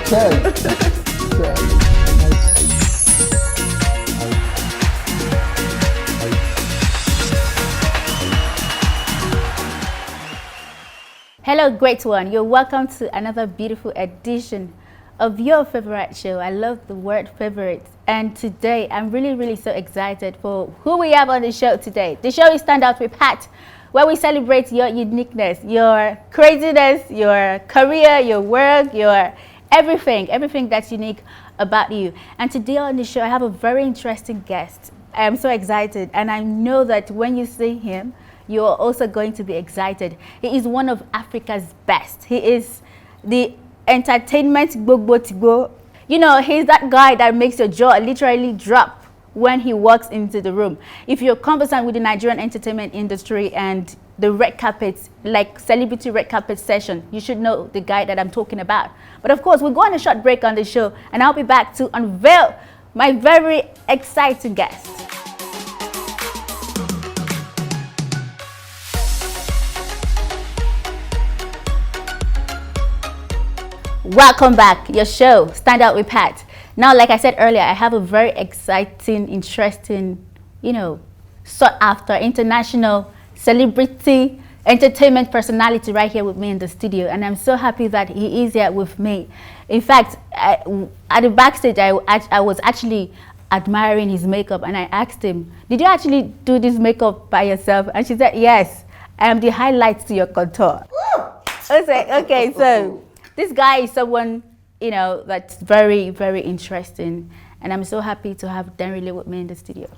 Hello, great one. You're welcome to another beautiful edition of your favorite show. I love the word favorite. And today, I'm really so excited for who we have on the show today. The show is Stand Out with Pat, where we celebrate your uniqueness, your craziness, your career, your work, your everything that's unique about you. And today on the show, I have a very interesting guest. I'm so excited, and I know that when you see him, you're also going to be excited. He is one of Africa's best. He is the entertainment gbogbo. You know, he's that guy that makes your jaw literally drop when he walks into the room. If you're conversant with the Nigerian entertainment industry and the red carpets, like celebrity red carpet session, you should know the guy that I'm talking about. But of course, we'll go on a short break on the show, and I'll be back to unveil my very exciting guest. Welcome back, your show, Stand Out with Pat. Now, like I said earlier, I have a very exciting, interesting, sought after international celebrity entertainment personality right here with me in the studio. And I'm so happy that he is here with me. In fact, at the backstage, I was actually admiring his makeup, and I asked him, did you actually do this makeup by yourself? And she said, yes, I am the highlights to your contour. I was like, okay, so this guy is someone, that's very interesting. And I'm so happy to have Denrele with me in the studio.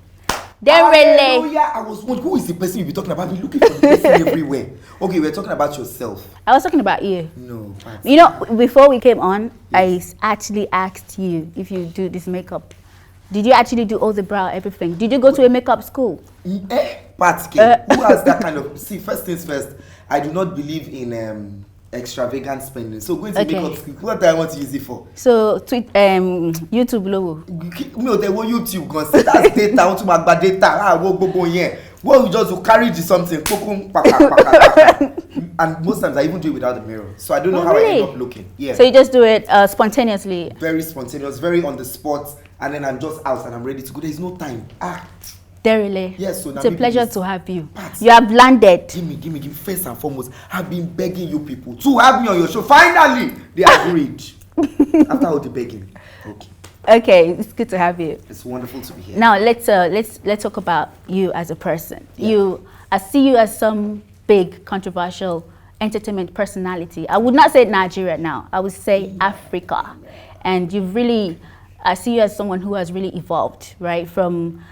Denrele! I was wondering, who is the person you'll be talking about? You're looking for the person everywhere. Okay, we're talking about yourself. I was talking about you. No. Before we came on, yes. I actually asked you if you do this makeup. Did you actually do all the brow, everything? Did you go to a makeup school? Pat, who has that kind of... See, first things first, I do not believe in... extravagant spending. So going to makeup school, what do I want to use it for? So YouTube logo. No, they want YouTube because that's data. I want to make bad data. Well, you just carry the something, and most times I even do it without the mirror. So I don't know how I end up looking. Yeah. So you just do it spontaneously. Very spontaneous, very on the spot, and then I'm just out and I'm ready to go. There's no time. Denrele. Yes, so it's a pleasure to have you. Pat, you have landed. Give me. First and foremost, I've been begging you people to have me on your show. Finally, they agreed. After all the begging. Okay, it's good to have you. It's wonderful to be here. Now let's talk about you as a person. Yeah. I see you as some big controversial entertainment personality. I would not say Nigeria now. I would say Africa. And I see you as someone who has really evolved, right? From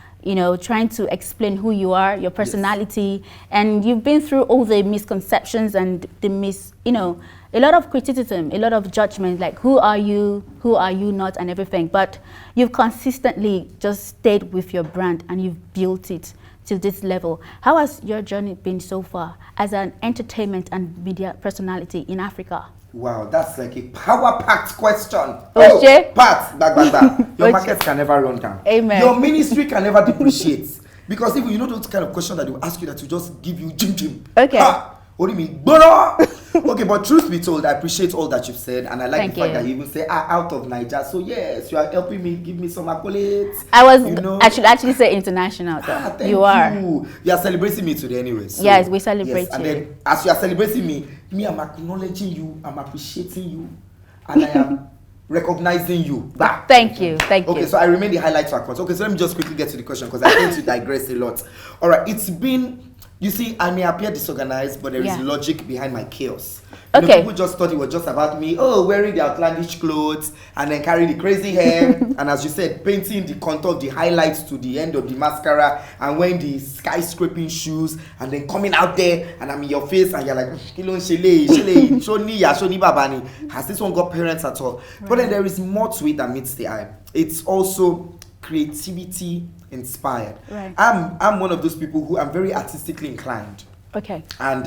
trying to explain who you are, your personality, yes. And you've been through all the misconceptions and a lot of criticism, a lot of judgment, like who are you not, and everything. But you've consistently just stayed with your brand and you've built it to this level. How has your journey been so far as an entertainment and media personality in Africa? Wow, that's like a power-packed question. Pat, your market can never run down. Amen. Your ministry can never depreciate. Because if those kind of questions that they will ask you that will just give you jim. Okay. What do you mean? Okay, but truth be told, I appreciate all that you've said, and I like the fact that you even say out of Niger. So yes, you are helping me, give me some accolades. I should actually say international though. Thank you are celebrating me today anyway. So, yes, we celebrate you. And then as you are celebrating me, I'm acknowledging you, I'm appreciating you, and I am recognizing you back. Thank you. Okay, so I remain the highlight to account. Okay, so let me just quickly get to the question because I tend to digress a lot. All right, it's been, you see, I may appear disorganized, but there is logic behind my chaos. People just thought it was just about me, wearing the outlandish clothes and then carrying the crazy hair. And as you said, painting the contour, the highlights to the end of the mascara and wearing the skyscraping shoes and then coming out there and I'm in your face and you're like, has this one got parents at all? But then there is more to it than meets the eye. It's also creativity inspired. Right. I'm one of those people who I'm very artistically inclined. Okay. And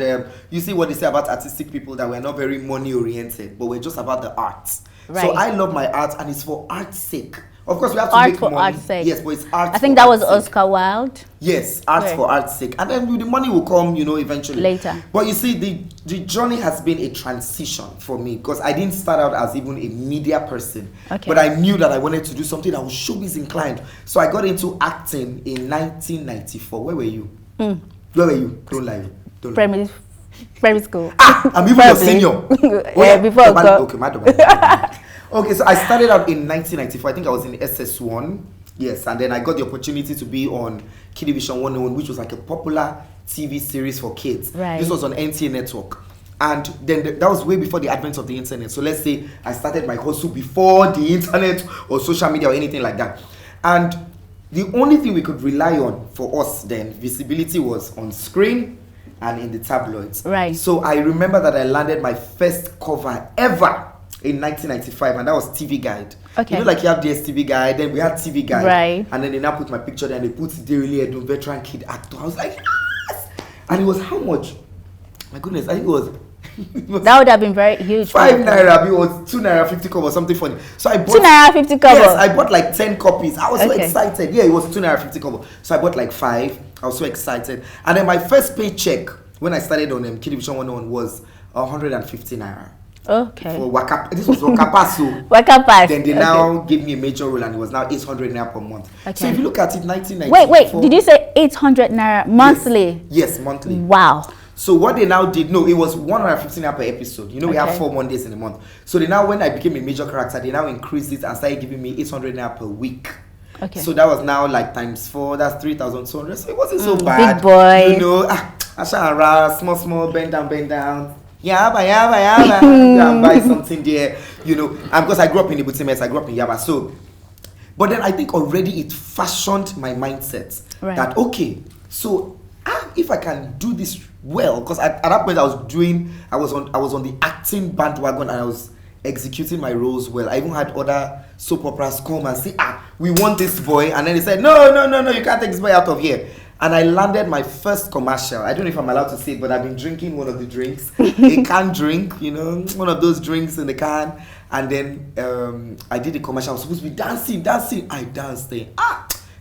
you see what they say about artistic people, that we're not very money oriented, but we're just about the arts. Right. So I love my art, and it's for art's sake. Of course, we have to art make for money. art's sake. Yes, but it's art. I think that was Oscar Wilde. Yes, art for art's sake, and then the money will come, eventually later. But you see, the journey has been a transition for me, because I didn't start out as even a media person, but I knew that I wanted to do something that was showbiz inclined. So I got into acting in 1994. Where were you? Where were you? Don't lie. Primary school. I'm even your senior. Before Okay, so I started out in 1994. I think I was in SS1. Yes, and then I got the opportunity to be on Kidivision 101, which was like a popular TV series for kids. Right. This was on NTA Network. And then that was way before the advent of the internet. So let's say I started my hustle before the internet or social media or anything like that. And the only thing we could rely on for us then, visibility, was on screen and in the tabloids. Right. So I remember that I landed my first cover ever in 1995, and that was TV Guide. Okay. You have DSTV Guide, then we had TV Guide. Right. And then they now put my picture there, and they put Denrele, Edun, veteran kid actor. I was like, yes! And it was how much? My goodness, I think it was that would have been very huge. 5 naira, it was 2 naira 50 kobo, something funny. So I bought 2 naira 50 kobo. Yes, I bought like 10 copies. I was so excited. Yeah, it was 2 naira 50 kobo. So I bought like 5. I was so excited. And then my first paycheck when I started on Kidivision 101 was 150 naira. Okay. For Waka, this was Wakapasu. Wakapas. Then they now gave me a major role, and it was now 800 naira per month. Okay. So if you look at it, 1994. Wait, did you say 800 naira monthly? Yes, monthly. Wow. So what they now did, it was 150 naira per episode. We have 4 Mondays in a month. So they now, when I became a major character, they now increased it and started giving me 800 naira per week. Okay. So that was now like times 4. That's 3,200. So it wasn't so bad. Big boy. Small, bend down. Yaba. Go and buy something there. And because I grew up in Ibutimets, I grew up in Yaba. So, but then I think already it fashioned my mindset that, okay, so if I can do this well, because at that point I was on the acting bandwagon, and I was executing my roles well. I even had other soap operas come and say, we want this boy, and then they said, no, you can't take this boy out of here. And I landed my first commercial. I don't know if I'm allowed to say it, but I've been drinking one of the drinks, a can drink, one of those drinks in the can. And then I did a commercial. I was supposed to be dancing. I danced there.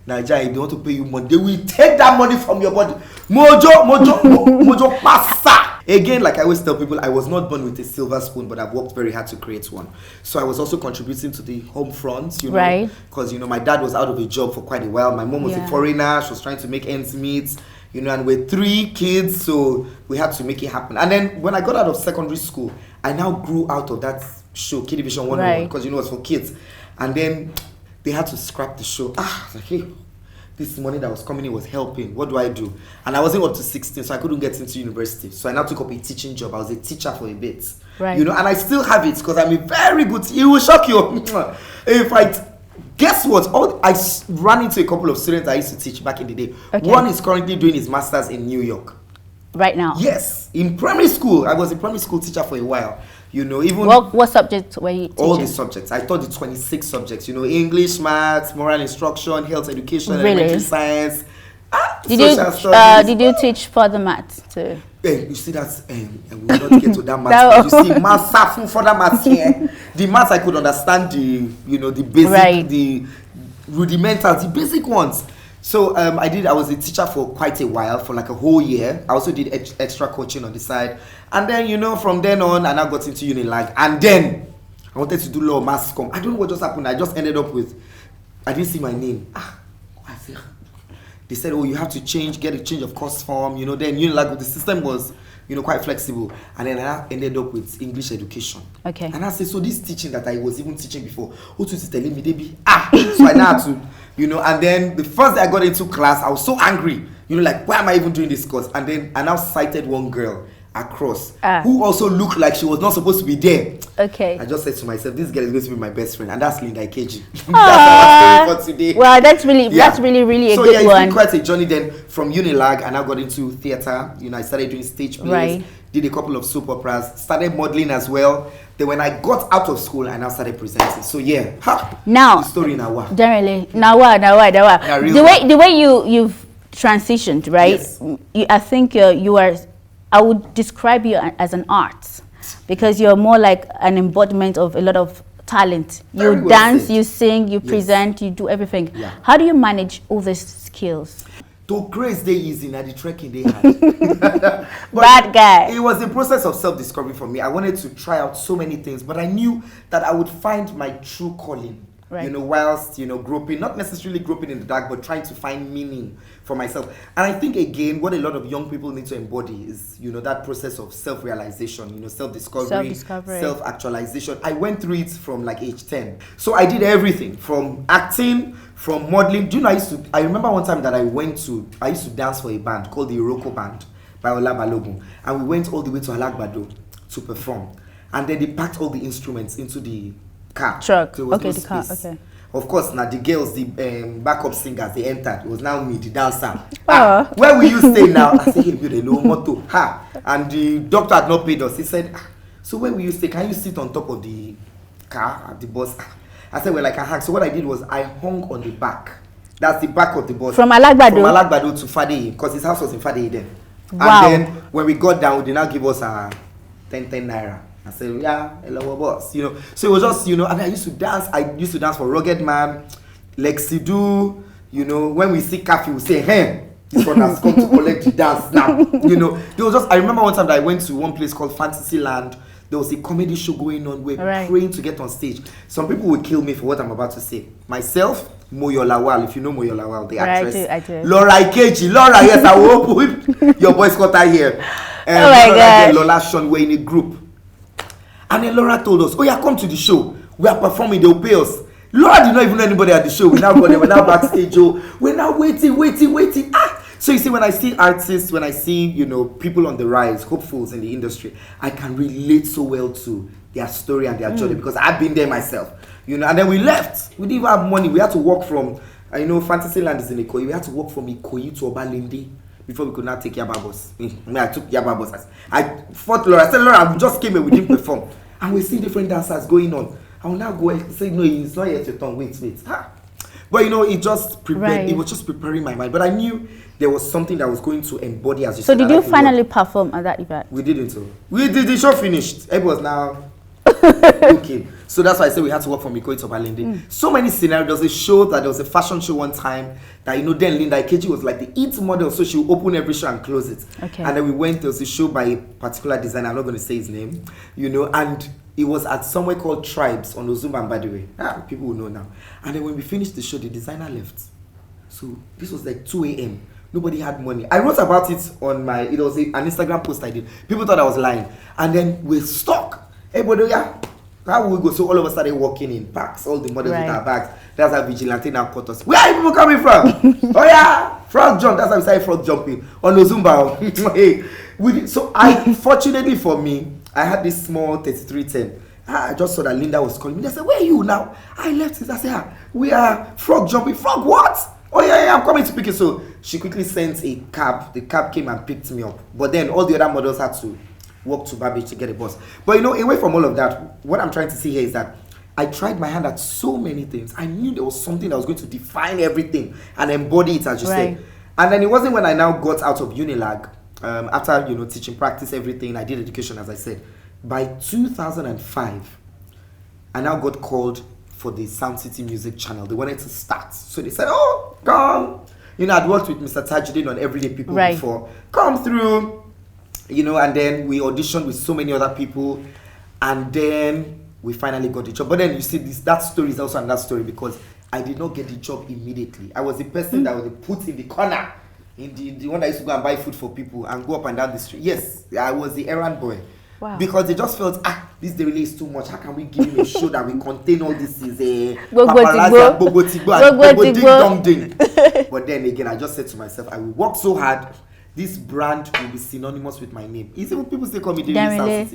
Nigeria, if they want to pay you money, they will take that money from your body. Mojo, passa. Again, like I always tell people, I was not born with a silver spoon, but I've worked very hard to create one. So I was also contributing to the home front, right? Because my dad was out of a job for quite a while. My mom was a foreigner; she was trying to make ends meet, and we're 3 kids, so we had to make it happen. And then when I got out of secondary school, I now grew out of that show, Kidivision 101, because it was for kids. And then they had to scrap the show. I was like, hey, this money that was coming in was helping. What do I do? And I wasn't up to 16, so I couldn't get into university. So I now took up a teaching job. I was a teacher for a bit. Right. And I still have it because I'm a very good it will shock you. In fact, guess what? I ran into a couple of students I used to teach back in the day. Okay. One is currently doing his master's in New York. Right now? Yes. In primary school. I was a primary school teacher for a while. Even what subjects were you teaching? All the subjects. I taught the 26 subjects. English, maths, moral instruction, health education, elementary science. Did you teach further maths too? You see that we will not get to that maths. You see, maths further maths here. The maths I could understand the basic, the rudimentals, the basic ones. So I was a teacher for quite a while, for like a whole year. I also did extra coaching on the side. And then, from then on, I now got into Unilag. And then I wanted to do law, mass comm. I don't know what just happened. I just ended up with, I didn't see my name. They said, you have to get a change of course form. Then Unilag, the system was, quite flexible. And then I ended up with English education. Okay. And I said, so this teaching that I was even teaching before, who is telling me, they be, so I now had to, and then the first day I got into class, I was so angry. Why am I even doing this course? And then I now cited one girl across who also looked like she was not supposed to be there. Okay. I just said to myself, this girl is going to be my best friend, and that's Linda Ikeji. That's our story for today. Well, that's really a good one. It's been quite a journey then from Unilag, and I got into theater. I started doing stage plays, did a couple of soap operas, started modeling as well. Then when I got out of school, I now started presenting. So now the story now. Denrele, the way you've transitioned, right? Yes. I think you are. I would describe you as an art, because you're more like an embodiment of a lot of talent. You dance, you sing, you present, you do everything. Yeah. How do you manage all these skills? To grace they easy, now the trekking they had. Bad guy. It was a process of self-discovery for me. I wanted to try out so many things, but I knew that I would find my true calling. Right. You know, whilst, you know, groping, not necessarily groping in the dark, but trying to find meaning for myself. And I think, again, what a lot of young people need to embody is, you know, that process of self-realization, you know, self-discovery, self-actualization. I went through it from like age 10. So I did everything from acting, from modeling. Do you know, I remember one time that I used to dance for a band called the Iroko Band by Ola Balogun. And we went all the way to Alagbado to perform. And then they packed all the instruments into the car. Truck. So Okay, the car. Okay. Of course, now the girls, the backup singers, they entered. It was now me, the dancer. Oh. Where will you stay now? I said, hey, you know, motto. Ha. And the doctor had not paid us. He said, so where will you stay? Can you sit on top of the car at the bus? I said, well, I can hang. So what I did was I hung on the back. That's the back of the bus. From Alagbado? From Alagbado to Fadei, because his house was in Fadei then. Wow. And then when we got down, they now give us 10 naira. I said, yeah, hello, boss. You know, so it was just, you know, and I used to dance. I used to dance for Rugged Man, Lexidu. You know, when we see Kafi, we say, hey, this one has come to collect the dance now. You know, there was just, I remember one time that I went to one place called Fantasyland. There was a comedy show going on. We're praying to get on stage. Some people will kill me for what I'm about to say. Myself, Moyo Lawal, if you know Moyo Lawal, the actress. I do. Laura Ikeji. Laura, yes, I will open. Your voice got her here. Oh my God. Lola Sean were in a group. And then Laura told us, oh yeah, come to the show. We are performing, they'll pay us. Laura did not even know anybody at the show. We now got there, we're now backstage. We're now waiting. So you see, when I see artists, when I see, you know, people on the rise, hopefuls in the industry, I can relate so well to their story and their journey because I've been there myself. You know, and then we left. We didn't even have money. We had to walk from, you know, Fantasyland is in Ikoyi. We had to walk from Ikoyi to Obalende before we could not take Yaba bus. I took Yaba bus. I fought Laura. I said, Laura, we just came here, we didn't perform. And we see different dancers going on. I will now go and say, no, it's not yet your turn. Wait. But you know, it just prepared. It was just preparing my mind. But I knew there was something that was going to embody as you said. So did you finally perform at that event? We didn't. So we did. The show finished. It was now okay. So that's why I said we had to work from Ikoyi to Balinde. So many scenarios. There was a show that there was a fashion show one time that, you know, then Linda Ikeji was like the it model, so she would open every show and close it. Okay. And then we went. There was a show by a particular designer. I'm not going to say his name. You know, and it was at somewhere called Tribes on Ozumba and Badwe. People will know now. And then when we finished the show, the designer left. So this was like 2 a.m. Nobody had money. I wrote about it on my, it was an Instagram post I did. People thought I was lying. And then we're stuck. Everybody, how will we go? So all of us started walking in packs, all the models with our bags. That's how Vigilante now caught us. Where are people coming from? Oh yeah, frog jump. That's how we started frog jumping on Ozumba. Hey, so fortunately for me, I had this small 3310. I just saw that Linda was calling me. They said, where are you now? I left it. I said, we are frog jumping. Frog what? Oh yeah, I'm coming to pick it. So she quickly sent a cab. The cab came and picked me up. But then all the other models had to walk to Babbage to get a bus. But you know, away from all of that, what I'm trying to say here is that I tried my hand at so many things. I knew there was something that was going to define everything and embody it, as you said. And then it wasn't when I now got out of Unilag, after, you know, teaching, practice, everything. I did education, as I said. By 2005, I now got called for the Sound City Music Channel. They wanted to start. So they said, oh, come. You know, I'd worked with Mr. Tajudeen on Everyday People before. Come through. You know, and then we auditioned with so many other people. And then we finally got the job. But then you see, that story is also another story because I did not get the job immediately. I was the person that was put in the corner. In the one that used to go and buy food for people and go up and down the street. Yes, I was the errand boy. Wow. Because they just felt, this Denrele is too much. How can we give him a show that will contain all this? Is a paparazzi, bogo ding. But then again, I just said to myself, I will work so hard. This brand will be synonymous with my name. Is it what people still call me Denrele?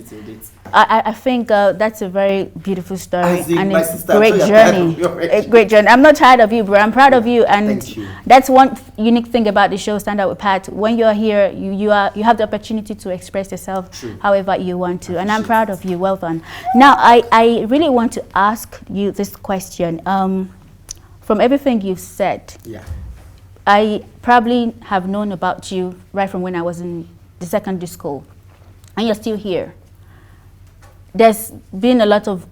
I think that's a very beautiful story and it's a great journey. A great journey. I'm not tired of you, bro. I'm proud of you, and that's one unique thing about the show Stand Out with Pat. When you're here, you have the opportunity to express yourself however you want to, and I'm proud of you. Well done. Now, I really want to ask you this question. From everything you've said, I probably have known about you right from when I was in the secondary school, and you're still here. There's been a lot of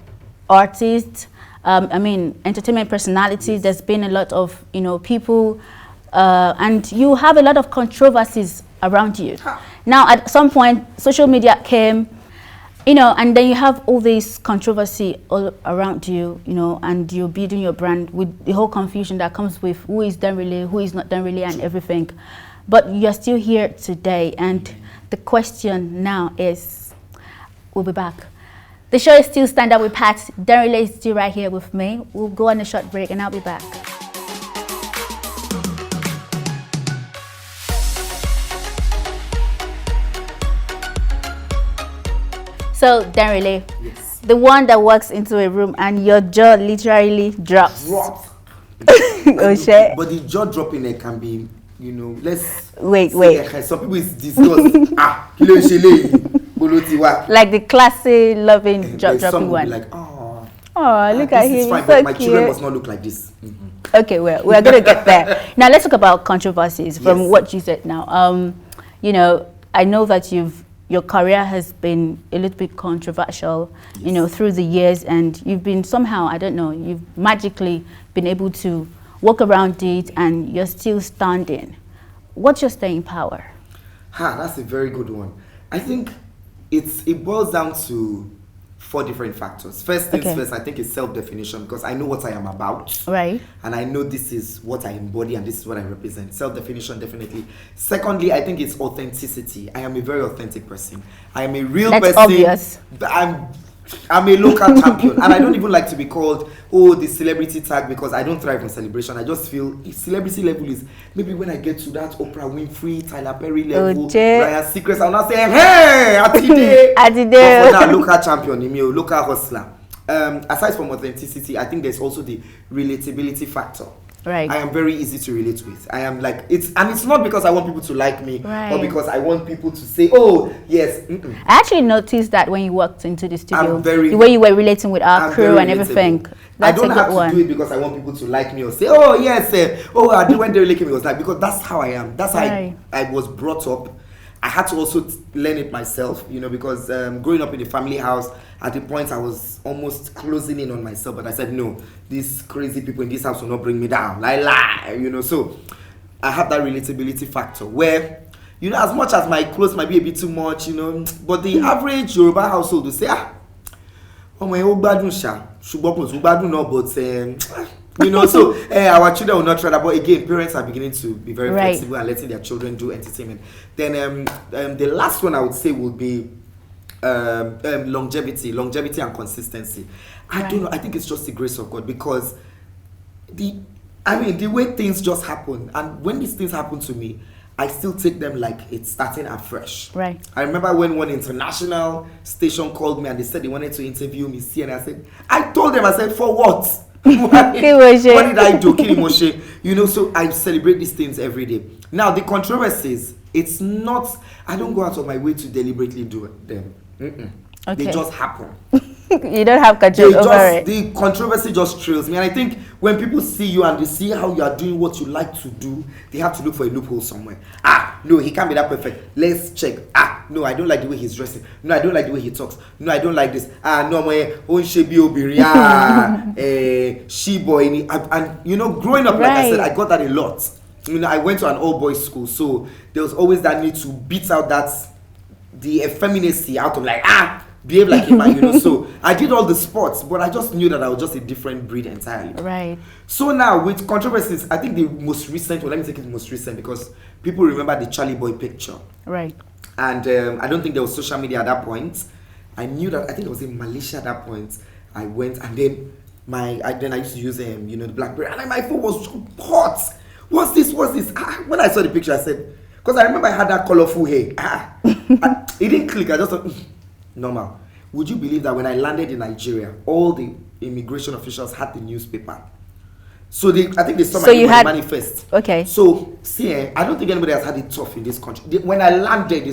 artists, entertainment personalities. There's been a lot of, people, and you have a lot of controversies around you. Now, at some point, social media came, and then you have all this controversy all around you, and you're building your brand with the whole confusion that comes with who is Denrele, who is not Denrele, and everything. But you're still here today, and the question now is, we'll be back. The show is still Stand Up with Pat. Denrele is still right here with me. We'll go on a short break, and I'll be back. So, Denrele, yes, the one that walks into a room and your jaw literally drops. Oh shit. But the jaw dropping can be, let's wait. Some people is discussed. Like the classy, loving jaw dropping one. Like, look at him. Fine, so but my cute. children must not look like this. Okay, well, we're going to get there. Now, let's talk about controversies from what you said now. I know that your career has been a little bit controversial, through the years, and you've been somehow, I don't know, you've magically been able to walk around it, and you're still standing. What's your staying power? That's a very good one. I think it boils down to 4 different factors. First things first, I think it's self-definition, because I know what I am about. Right. And I know this is what I embody and this is what I represent. Self-definition, definitely. Secondly, I think it's authenticity. I am a very authentic person. I am a real person. That's obvious. I'm a local champion, and I don't even like to be called, the celebrity tag, because I don't thrive on celebration. I just feel if celebrity level is maybe when I get to that Oprah Winfrey, Tyler Perry level, Ryan Seacrest, I'll not say, hey, Atide. But for now, local champion, local hustler. Aside from authenticity, I think there's also the relatability factor. Right. I am very easy to relate with. I am like, it's not because I want people to like me, or because I want people to say, oh, yes. I actually noticed that when you walked into the studio, the way you were relating with our crew and everything. I don't have to do it because I want people to like me or say, oh, yes, I did when they like me. It was like, because that's how I am. That's how I was brought up. I had to also learn it myself, because growing up in a family house, at the point I was almost closing in on myself, but I said, no, these crazy people in this house will not bring me down. So I have that relatability factor where, as much as my clothes might be a bit too much, but the average Yoruba household will say, so our children will not try that. But again, parents are beginning to be very flexible and letting their children do entertainment. Then the last one I would say would be longevity and consistency. I don't know. I think it's just the grace of God, because the way things just happen, and when these things happen to me, I still take them like it's starting afresh. Right. I remember when one international station called me and they said they wanted to interview me, and I told them, for what? What did I do? So I celebrate these things every day. Now, the controversies, it's not, I don't go out of my way to deliberately do them. Okay. They just happen. You don't have control over it. The controversy just trails me. And I think when people see you and they see how you are doing what you like to do, they have to look for a loophole somewhere. No, he can't be that perfect. Let's check. No, I don't like the way he's dressing. No, I don't like the way he talks. No, I don't like this. No, my own she boy. And growing up, like I said, I got that a lot. I went to an all-boys school, so there was always that need to beat out the effeminacy out of behave like a man, So I did all the sports, but I just knew that I was just a different breed entirely. Right. So now with controversies, I think the most recent, let me take it the most recent, because people remember the Charlie Boy picture. Right. And I don't think there was social media at that point. I knew that, I think it was in Malaysia at that point. I went, and then I used to use the BlackBerry, and my phone was hot. What's this? When I saw the picture, I said, because I remember I had that colorful hair. It didn't click. I just thought, normal. Would you believe that when I landed in Nigeria, all the immigration officials had the newspaper? So I think they saw my manifest. Okay. So see, I don't think anybody has had it tough in this country. When I landed,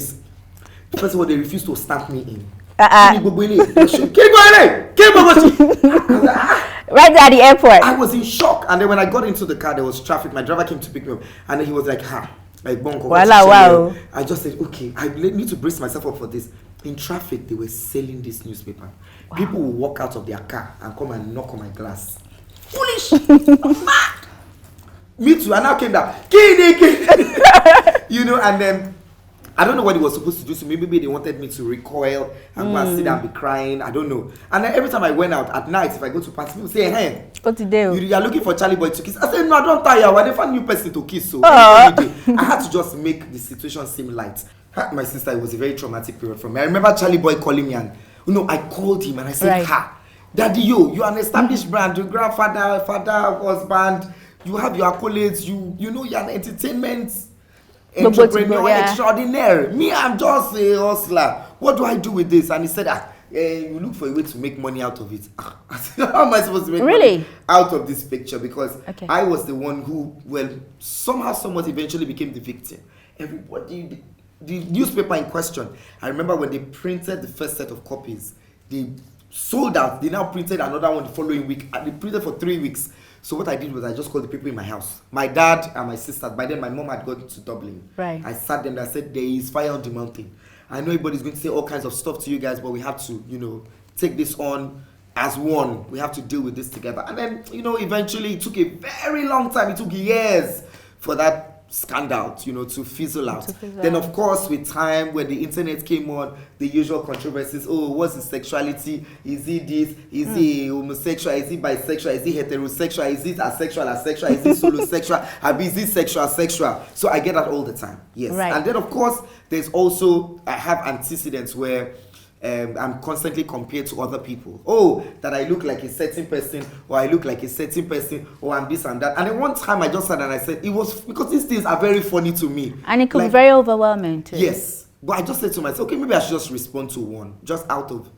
first of all, they refused to stamp me in. Right there at the airport. I was in shock, and then when I got into the car, there was traffic. My driver came to pick me up, and then he was like, bonko. Wow. I just said, okay, I need to brace myself up for this. In traffic, they were selling this newspaper. Wow. People would walk out of their car and come and knock on my glass. Foolish! Mad! Me too. I now came down. You know, and then I don't know what it was supposed to do. So maybe they wanted me to recoil and go and sit and be crying. I don't know. And then every time I went out at night, if I go to party, people say, hey, what did they do? You are looking for Charlie Boy to kiss. I said, no, I don't tire. I never new person to kiss. So I had to just make the situation seem light. My sister, it was a very traumatic period for me. I remember Charlie Boy calling me and, I called him and I said, Daddy, you're an established brand. Your grandfather, father, husband, you have your accolades. You know you're an entertainment entrepreneur extraordinaire. Me, I'm just a hustler. What do I do with this? And he said, you look for a way to make money out of it. I said, how am I supposed to make money out of this picture? Because I was the one who, somehow, somewhat eventually became the victim. Everybody, the newspaper in question, I remember when they printed the first set of copies, they sold out. They now printed another one the following week. And they printed for 3 weeks. So what I did was I just called the people in my house. My dad and my sister. By then, my mom had gone to Dublin. Right. I sat them and I said, there is fire on the mountain. I know everybody's going to say all kinds of stuff to you guys, but we have to, take this on as one. We have to deal with this together. And then, eventually it took a very long time. It took years for that scandal, to fizzle out. Then, of course, with time, when the internet came on, the usual controversies. Oh, what's his sexuality? Is he this? Is he homosexual? Is he bisexual? Is he heterosexual? Is he asexual? Is he solosexual? Is he sexual? So I get that all the time. Yes. Right. And then, of course, there's also, I have antecedents where I'm constantly compared to other people. Oh, that I look like a certain person, or I look like a certain person, or I'm this and that. And then one time I just sat and I said, it was because these things are very funny to me. And it could be very overwhelming too. Yes. But I just said to myself, okay, maybe I should just respond to one. Just out of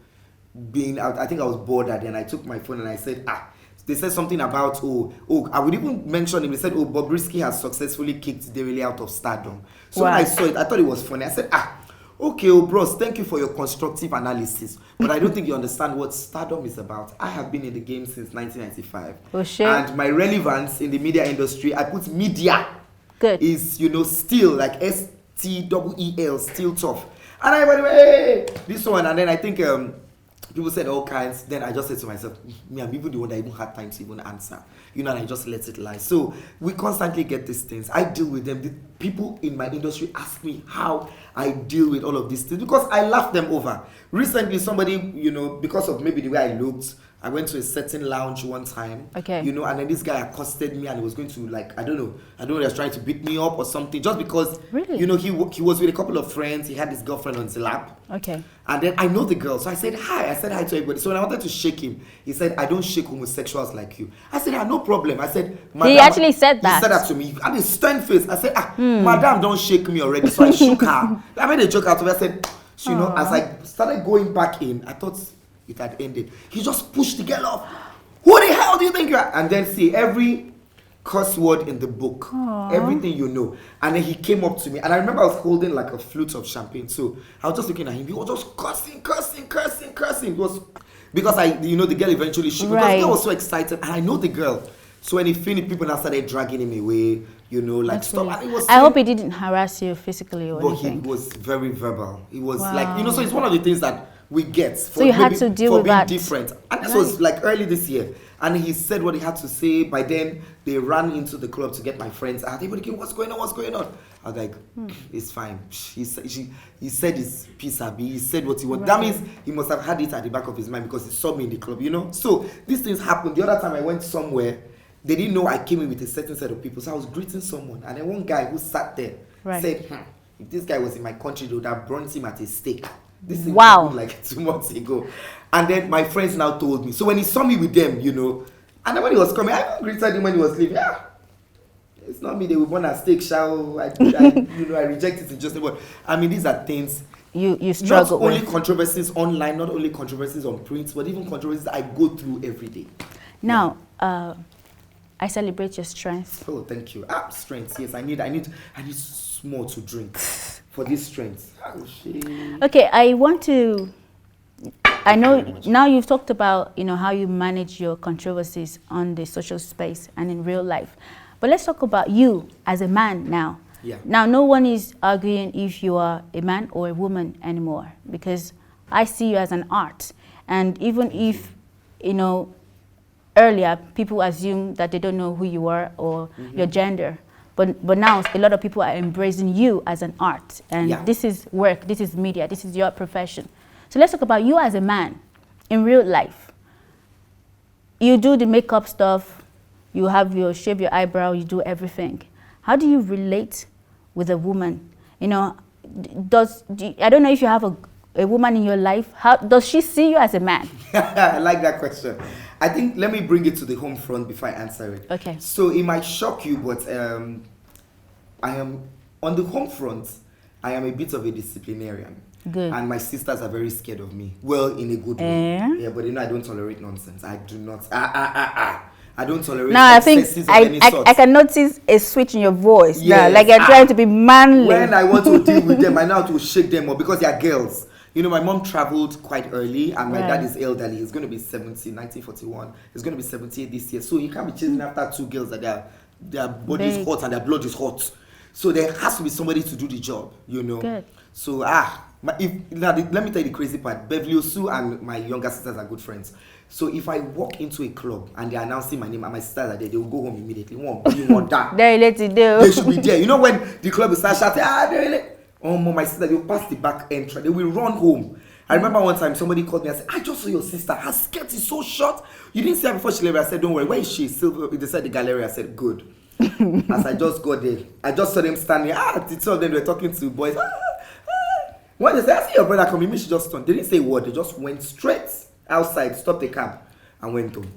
being out. I think I was bored at the end. I took my phone and I said, they said something about, I would even mention him. They said, Bobrisky has successfully kicked Denrele out of stardom. So when I saw it, I thought it was funny. I said, okay, bros, thank you for your constructive analysis. But I don't think you understand what stardom is about. I have been in the game since 1995. Oh, shit. And my relevance in the media industry, I put media. Good. Is, still like STEEL, still tough. And everybody went, hey, this one. And then I think people said all kinds. Then I just said to myself, me, I'm even the one that even had time to even answer. And I just let it lie. So we constantly get these things. I deal with them. The people in my industry ask me how I deal with all of these things because I laugh them over. Recently, somebody, because of maybe the way I looked, I went to a certain lounge one time. Okay. And then this guy accosted me and he was going to I don't know, he was trying to beat me up or something just because, really? He was with a couple of friends. He had his girlfriend on his lap. Okay. And then I know the girl. So I said hi. I said hi to everybody. So when I wanted to shake him, he said, I don't shake homosexuals like you. I said, no problem. I said, Madam. He actually said that. He said that to me. He had a stern face. I said, Madam, don't shake me already. So I shook her. I made a joke out of it. I said, as I started going back in, I thought it had ended. He just pushed the girl off. Who the hell do you think you are? And then see every curse word in the book, everything And then he came up to me, and I remember I was holding like a flute of champagne. So I was just looking at him. He was just cursing. It was because the girl eventually shook because the girl was so excited, and I know the girl. So when he finished, people now started dragging him away. Stop. And I hope he didn't harass you physically or anything. But he was very verbal. He was so it's one of the things that we get so you had to deal with being that different. And this was like early this year. And he said what he had to say. By then, they ran into the club to get my friends. And everybody came, what's going on? I was like, it's fine. He said his piece, Abby. He said what he wanted. That means he must have had it at the back of his mind because he saw me in the club, So these things happened. The other time I went somewhere, they didn't know I came in with a certain set of people. So I was greeting someone. And then one guy who sat there said, if this guy was in my country, they would have burnt him at a stake. This thing happened like 2 months ago. And then my friends now told me. So when he saw me with them, and then when he was coming, I greeted him when he was leaving. It's not me, they would want a steak show. I reject it in just a word. I mean, these are things you struggle with. Not only controversies online, not only controversies on print, but even controversies I go through every day. Now, I celebrate your strength. Oh, thank you. Strength, yes. I need more to drink for this strength. Oh, shit. Okay, I know now you've talked about how you manage your controversies on the social space and in real life, but let's talk about you as a man now. Yeah. Now, no one is arguing if you are a man or a woman anymore, because I see you as an art. And even if, you know, earlier people assume that they don't know who you are or your gender, but now a lot of people are embracing you as an art. And this is work, this is media, this is your profession. So let's talk about you as a man in real life. You do the makeup stuff, you have your shave your eyebrow, you do everything. How do you relate with a woman? You know, I don't know if you have a woman in your life. How does she see you as a man? I like that question. I think, let me bring it to the home front before I answer it. Okay. So it might shock you, but I am, on the home front, I am a bit of a disciplinarian. Good. And my sisters are very scared of me. Well, in a good way. Yeah, but you know, I don't tolerate nonsense. I do not. I don't tolerate excesses of any sort. I can notice a switch in your voice. Yes. Like you're trying to be manly. When I want to deal with them, I know how to shake them up because they are girls. You know, my mom traveled quite early and my dad is elderly. He's going to be 70, 1941. He's going to be 78 this year. So he can't be chasing after two girls that their body is hot and their blood is hot. So there has to be somebody to do the job, you know. Good. So, let me tell you the crazy part. Beverly Osu and my younger sisters are good friends. So if I walk into a club and they're announcing my name and my sisters are there, they will go home immediately. They should be there. You know when the club is start shouting, Denrele. Oh, my sister, they'll pass the back entrance. They will run home. I remember one time somebody called me and said, I just saw your sister. Her skirt is so short. You didn't see her before she left. I said, don't worry. Where is she? Still, they said the gallery. I said, good. As I just got there, I just saw them standing. The two of them were talking to boys. When they said, I see your brother coming, she just turned. They didn't say a word. They just went straight outside, stopped the cab, and went home.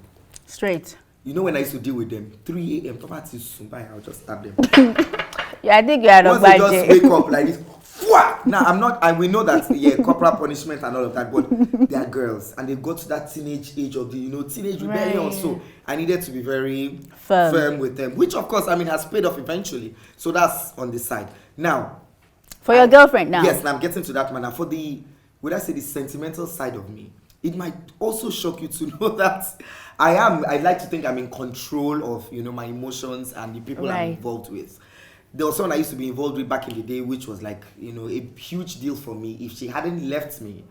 Straight. You know when I used to deal with them, 3 a.m. Poverty soon by, I'll just stab them. Yeah, I think you are not bad. Once they just wake up like this. Now I'm not, and we know that corporal punishment and all of that, but they are girls and they got to that teenage age of the teenage rebellion. So I needed to be very firm with them, which of course has paid off eventually. So that's on the side. Now for your girlfriend now. Yes, and I'm getting to that man. Now for the the sentimental side of me, it might also shock you to know that I like to think I'm in control of my emotions and the people I'm involved with. There was someone I used to be involved with back in the day, which was like, a huge deal for me. If she hadn't left me,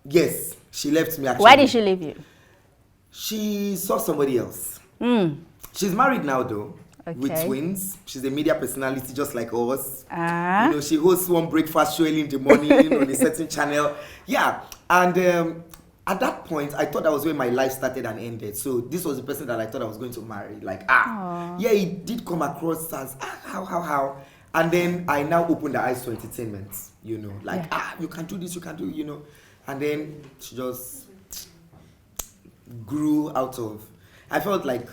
yes, she left me actually. Why did she leave you? She saw somebody else. She's married now though, with twins. She's a media personality just like us. She hosts one breakfast show early in the morning on a certain channel. Yeah, and at that point, I thought that was where my life started and ended. So this was the person that I thought I was going to marry. Like, yeah, it did come across as, how. And then I now opened the eyes to entertainment, like, you can do this, you can do, And then she just grew out of, I felt like,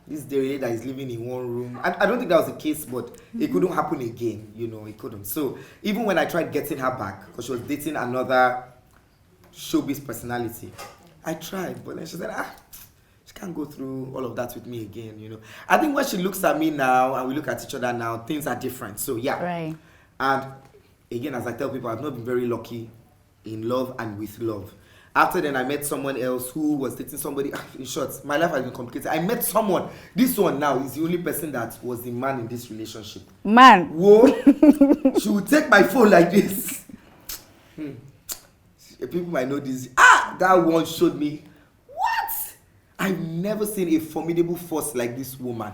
this Denrele that is living in one room. I don't think that was the case, but it couldn't happen again, it couldn't. So even when I tried getting her back, because she was dating another showbiz personality, I tried, but then she said, she can't go through all of that with me again, I think when she looks at me now and we look at each other now, things are different. So yeah. Right. And again, as I tell people, I've not been very lucky in love and with love. After then, I met someone else who was dating somebody. In short, my life has been complicated. I met someone. This one now is the only person that was the man in this relationship. Man. Whoa. She would take my phone like this. People might know this. That one showed me. What? I've never seen a formidable force like this woman.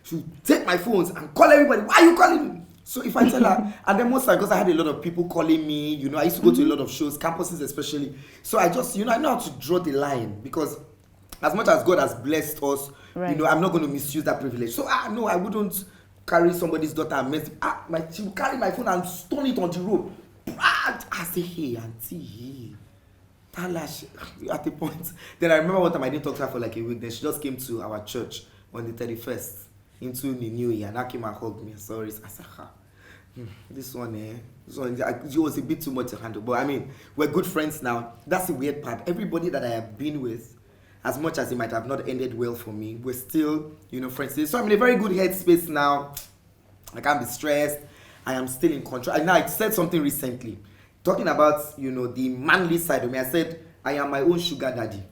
She would take my phones and call everybody. Why are you calling me? So if I tell her, and then most time, because I had a lot of people calling me, I used to go to a lot of shows, campuses especially. So I just, I know how to draw the line, because as much as God has blessed us, I'm not going to misuse that privilege. So no, I wouldn't carry somebody's daughter and mess. She would carry my phone and stone it on the road. I say, hey, auntie, at the point. Then I remember one time I didn't talk to her for like a week. Then she just came to our church on the 31st into the new year, and I came and hugged me. Sorry, I said, this one, it was a bit too much to handle. But we're good friends now. That's the weird part. Everybody that I have been with, as much as it might have not ended well for me, we're still, friends. So I'm in a very good headspace now. I can't be stressed. I am still in control. And now I said something recently, talking about, the manly side of me. I said, I am my own sugar daddy.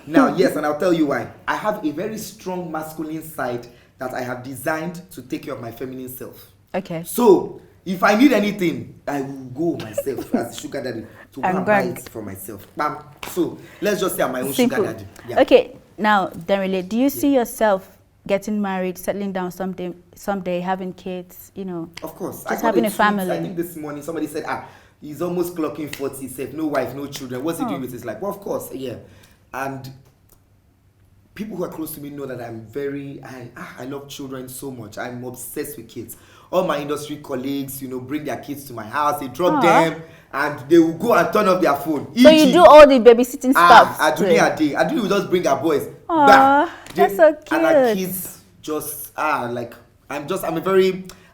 Now, yes, and I'll tell you why. I have a very strong masculine side that I have designed to take care of my feminine self. Okay. So if I need anything, I will go myself as sugar daddy to go and buy it for myself. Bam. So let's just say I'm my own sugar daddy. Yeah. Okay. Now, Denrele, do you see yourself getting married, settling down someday, having kids? You know, of course, just having a family. I think this morning somebody said, he's almost clocking 40. Said no wife, no children. What's he doing with his life? Well, of course, yeah. And people who are close to me know that I love children so much. I'm obsessed with kids. All my industry colleagues, bring their kids to my house. They drop them, and they will go and turn off their phone. So you do all the babysitting stuff? I do. We just bring our boys. That's so cute. And our kids just I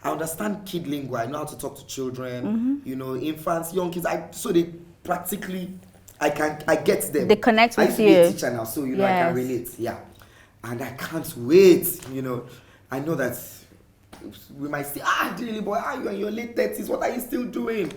understand kid lingo. I know how to talk to children. Infants, young kids. So they practically. I get them. They connect with you. I used to be a teacher now, so I can relate. Yeah, and I can't wait. I know that we might say, Denrele boy, you're in your late 30s. What are you still doing?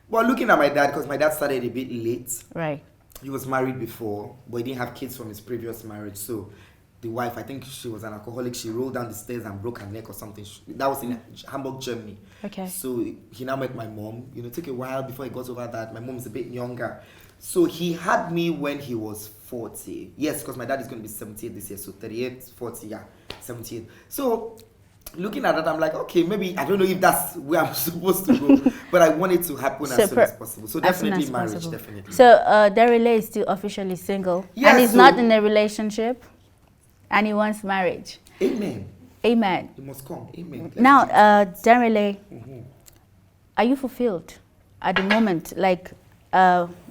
But looking at my dad, because my dad started a bit late. Right. He was married before, but he didn't have kids from his previous marriage. So the wife, I think she was an alcoholic. She rolled down the stairs and broke her neck or something. That was in Hamburg, Germany. Okay. So he now met my mom. It took a while before he got over that. My mom's a bit younger. So he had me when he was 40. Yes, because my dad is going to be 78 this year. So 38, 40, 78. So looking at that, I'm like, okay, maybe, I don't know if that's where I'm supposed to go. But I want it to happen as soon as possible. So definitely marriage, definitely. So Denrele is still officially single. Yes, and he's not in a relationship. And he wants marriage. Amen. Amen. He must come. Amen. Now, Denrele, are you fulfilled at the moment? Like,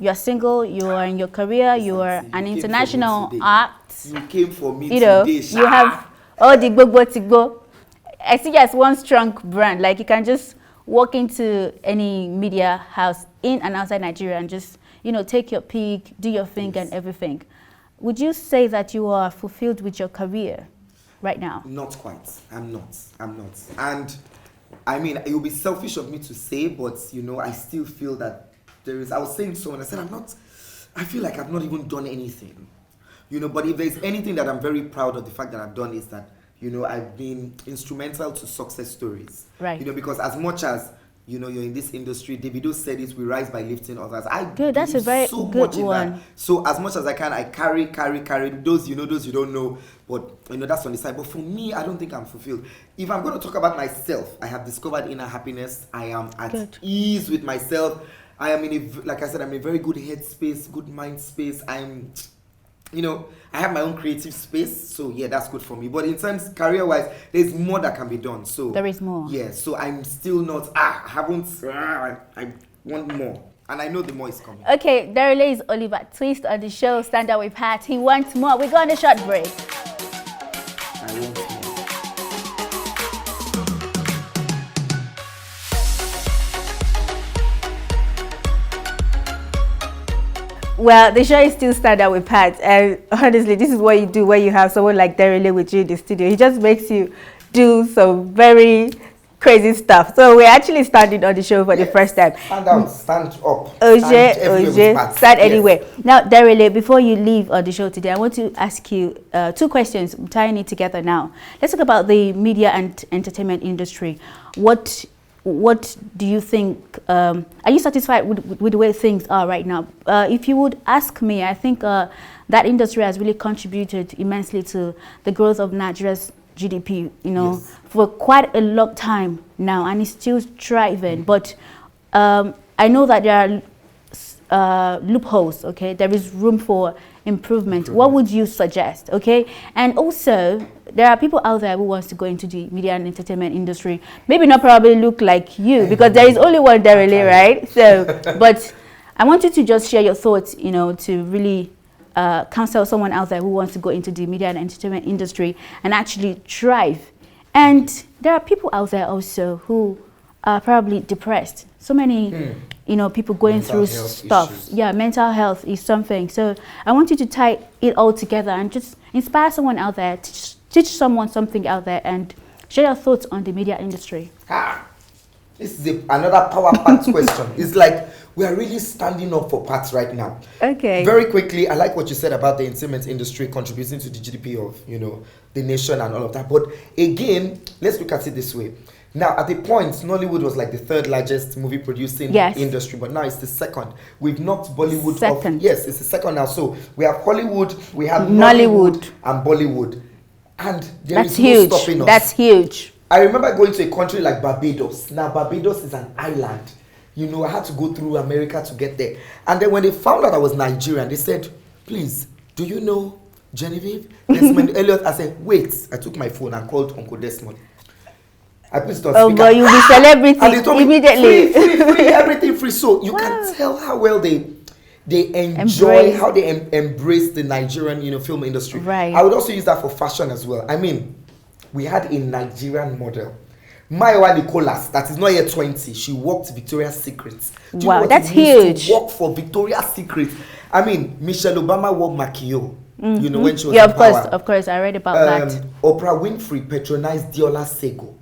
you're single, you are in your career, you are an international act. You came for me today. You have all the go. I see you as one strong brand. Like, you can just walk into any media house in and outside Nigeria and just, take your pick, do your thing and everything. Would you say that you are fulfilled with your career right now? Not quite. I'm not. And I mean, it would be selfish of me to say, but I still feel that I was saying to someone, I said, I feel like I've not even done anything. But if there's anything that I'm very proud of, the fact that I've done is that, I've been instrumental to success stories. Right. Because as much as you're in this industry, Davido said it, we rise by lifting others. That's a very good one. So as much as I can, I carry those those you don't know, but that's on the side. But for me, I don't think I'm fulfilled. If I'm going to talk about myself, I have discovered inner happiness. I am at ease with myself. I am like I said, I'm in a very good head space, good mind space. I'm I have my own creative space, so yeah, that's good for me. But in terms career-wise, there's more that can be done. So there is more. Yeah, so I'm still not. I want more, and I know the more is coming. Okay, Denrele is Oliver Twist on the show Stand Up with Pat. He wants more. We're going on a short break. I want more. Well, the show is still Stand Up with Pat, and honestly, this is what you do when you have someone like Denrele with you in the studio. He just makes you do some very crazy stuff. So we're actually standing on the show for the first time. Stand out, stand up. Stand anywhere. Now, Denrele, before you leave on the show today, I want to ask you 2 questions. I'm tying it together now. Let's talk about the media and entertainment industry. What do you think, are you satisfied with the way things are right now? If you would ask me, I think that industry has really contributed immensely to the growth of Nigeria's GDP, for quite a long time now, and it's still thriving. But I know that there are loopholes, okay? There is room for improvement. What would you suggest, okay? And also, there are people out there who wants to go into the media and entertainment industry. Maybe not probably look like you, because there is only one Denrele, right? So, but I want you to just share your thoughts, to really counsel someone out there who wants to go into the media and entertainment industry and actually thrive. And there are people out there also who are probably depressed. So many, people going through stuff. Issues. Yeah, mental health is something. So I want you to tie it all together and just inspire someone out there, teach someone something out there, and share your thoughts on the media industry. This is another power-packed question. It's like we are really standing up for parts right now. Okay. Very quickly, I like what you said about the entertainment industry contributing to the GDP of, the nation and all of that. But again, let's look at it this way. Now, at the point, Nollywood was like the third largest movie producing industry, but now it's the second. We've knocked Bollywood off. Yes, it's the second now. So we have Hollywood, we have Nollywood and Bollywood. And there is no stopping us. That's huge. I remember going to a country like Barbados. Now, Barbados is an island. I had to go through America to get there. And then when they found out I was Nigerian, they said, please, do you know Genevieve? Desmond Elliot. I said, wait. I took my phone and called Uncle Desmond. I put it on speaker. Oh, but you'll be celebrity and they told immediately. Me, free, everything free. So you can tell how well they enjoy, how they embrace the Nigerian, film industry. Right. I would also use that for fashion as well. I mean, we had a Nigerian model, Maiwa Nicholas, that is not yet 20. She worked Victoria's Secret. Wow, that's huge. To work for Victoria's Secret. I mean, Michelle Obama wore Makio. When she was in of course, I read about that. Oprah Winfrey patronized Diola Sego.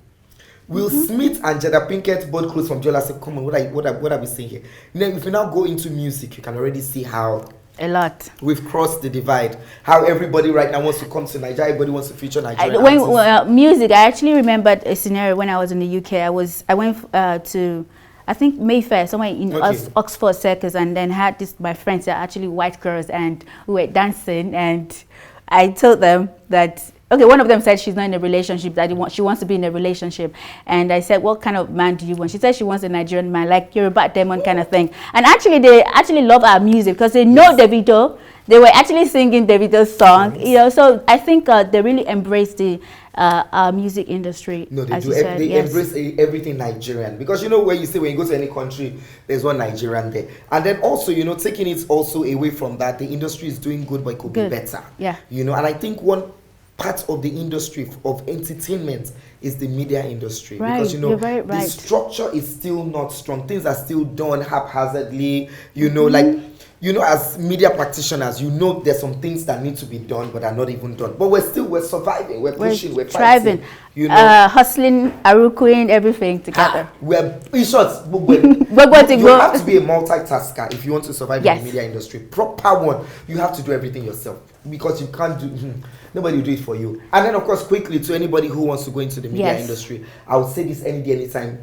Will Smith and Jada Pinkett bought clothes from Diola Sego. Come on, what are we saying here? If you now go into music, you can already see how a lot we've crossed the divide. How everybody right now wants to come to Nigeria. Everybody wants to feature Nigeria. Music, I actually remembered a scenario when I was in the UK. I went to, I think, Mayfair, somewhere in Oxford Circus, and then had my friends that are actually white girls, and we were dancing, and I told them that, okay, one of them said she's not in a relationship, that she wants to be in a relationship. And I said, what kind of man do you want? She said she wants a Nigerian man, like Yoruba Demon kind of thing. And actually, they actually love our music because they know Davido. They were actually singing Davido's song, So I think they really embrace the our music industry. No, they do. They embrace everything Nigerian, because when you say when you go to any country, there's one Nigerian there. And then also, taking it also away from that, the industry is doing good, but it could be better. Yeah. And I think one part of the industry of entertainment is the media industry, because you're very right. The structure is still not strong. Things are still done haphazardly. Like as media practitioners, there's some things that need to be done but are not even done. But we're surviving, we're pushing, we're thriving, hustling, arukuing, everything together. We're in short. You have to be a multitasker if you want to survive in the media industry. Proper one. You have to do everything yourself, because you can't do. Nobody will do it for you. And then, of course, quickly to anybody who wants to go into the media industry, I would say this any day, anytime.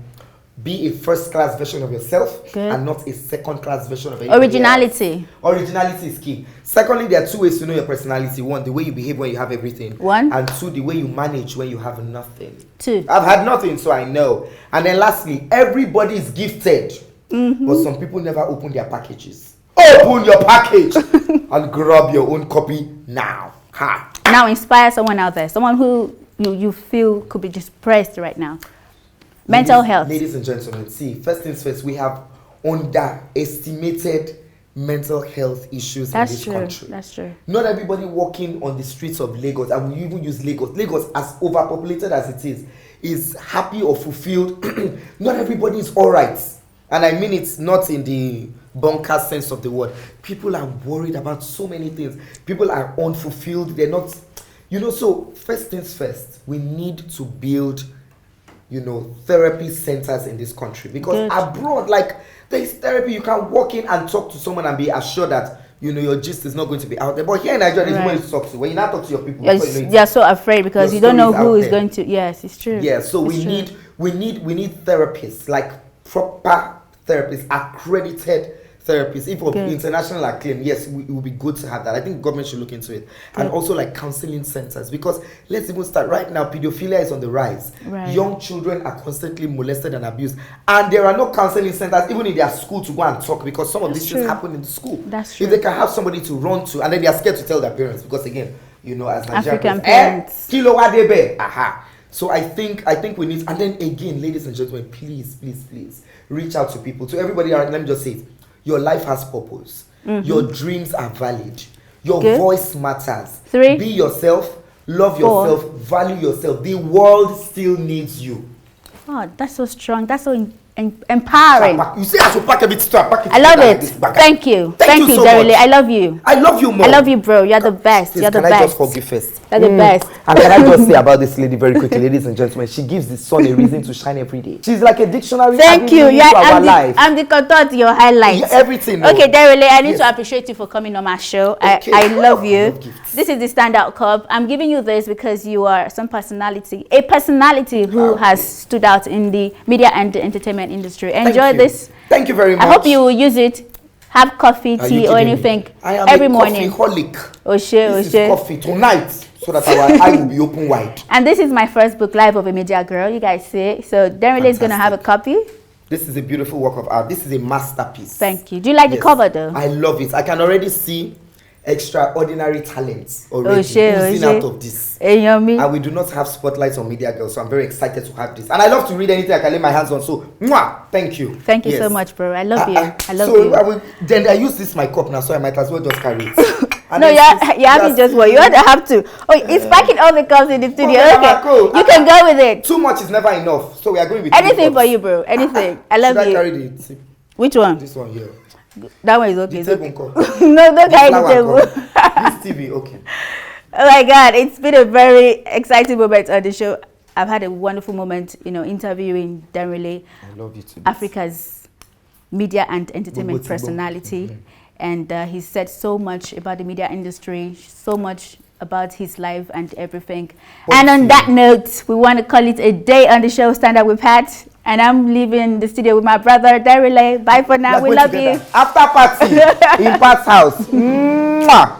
Be a first-class version of yourself and not a second-class version of anybody Originality. else. Originality is key. Secondly, there are two ways to know your personality. One, the way you behave when you have everything. One. And two, the way you manage when you have nothing. Two. I've had nothing, so I know. And then lastly, everybody is gifted. But some people never open their packages. Open your package and grab your own copy now. Ha. Now inspire someone out there. Someone who you feel could be just pressed right now. Mental health. Ladies and gentlemen, see, first things first, we have underestimated mental health issues in this country. That's true. Not everybody walking on the streets of Lagos, and we even use Lagos. Lagos, as overpopulated as it is happy or fulfilled. Not everybody is all right. And I mean it's not in the bunker sense of the word. People are worried about so many things. People are unfulfilled. They're not, so first things first, we need to build therapy centers in this country, because abroad, like, there's therapy. You can walk in and talk to someone and be assured that your gist is not going to be out there. But here in Nigeria, there's nobody to talk to. When you now talk to your people, you're so afraid because you don't know who is going to. Yes, it's true. Yeah, so we need therapists, like proper therapists, accredited therapists. If of international acclaim, yes, it would be good to have that. I think government should look into it. And also like counseling centers, because let's even start right now. Pedophilia is on the rise. Young children are constantly molested and abused, and there are no counseling centers even in their school to go and talk, because some of these things happen in the school. That's true. If they can have somebody to run to, and then they are scared to tell their parents, because again, as African parents, so I think we need, and then again, ladies and gentlemen, please reach out to people, to everybody. Let me just say it. Your life has purpose. Your dreams are valid. Your voice matters. 3. Be yourself. Love 4. yourself. Value yourself. The world still needs you. Oh, that's so strong. That's so empowering. You see, I should pack a bit to pack it. I love it. Thank you. Thank you, so Denrele. much. I love you. I love you more. I love you, bro. You're the best. Please, You're the can best. I just forgive first? You're the best. And can I just say about this lady very quickly, ladies and gentlemen, she gives the sun a reason to shine every day. She's like a dictionary. Thank you. Yeah, I'm the contour to your highlights. Yeah, everything. Okay, Denrele, I need to appreciate you for coming on my show. Okay. I love you. I love this is the Standout Cup. I'm giving you this because you are a personality who has stood out in the media and the entertainment industry. Enjoy this. Thank you very much. I hope you will use it. Have coffee, tea, or anything every morning. Coffeeholic. This is coffee tonight, so that our eye will be open wide. And this is my first book, Life of a Media Girl. You guys see it. So Denrele is going to have a copy. This is a beautiful work of art. This is a masterpiece. Thank you. Do you like the cover though? I love it. I can already see extraordinary talents already oozing out of this. And we do not have spotlights on Media Girls, so I'm very excited to have this. And I love to read anything I can lay my hands on. So, thank you. Thank you so much, bro. I love you. I love you. Then I use this my cup now, so I might as well just carry it. No, you have to just what you have to. Oh, it's packing all the cups in the studio. Okay, you can go with it. Too much is never enough, so we are going with anything for you, bro. Anything. I love you. Should I carry the tip? Which one? This one here. That one is okay. The table. No, don't carry the table. This TV, okay. Oh my God, it's been a very exciting moment on the show. I've had a wonderful moment, interviewing Denrele. I love you too. Africa's media and entertainment personality. And he said so much about the media industry, so much about his life and everything. And on that note, we want to call it a day on the show, Stand Up with Pat. And I'm leaving the studio with my brother, Denrele. Bye for now. We love you. After party in Pat's house.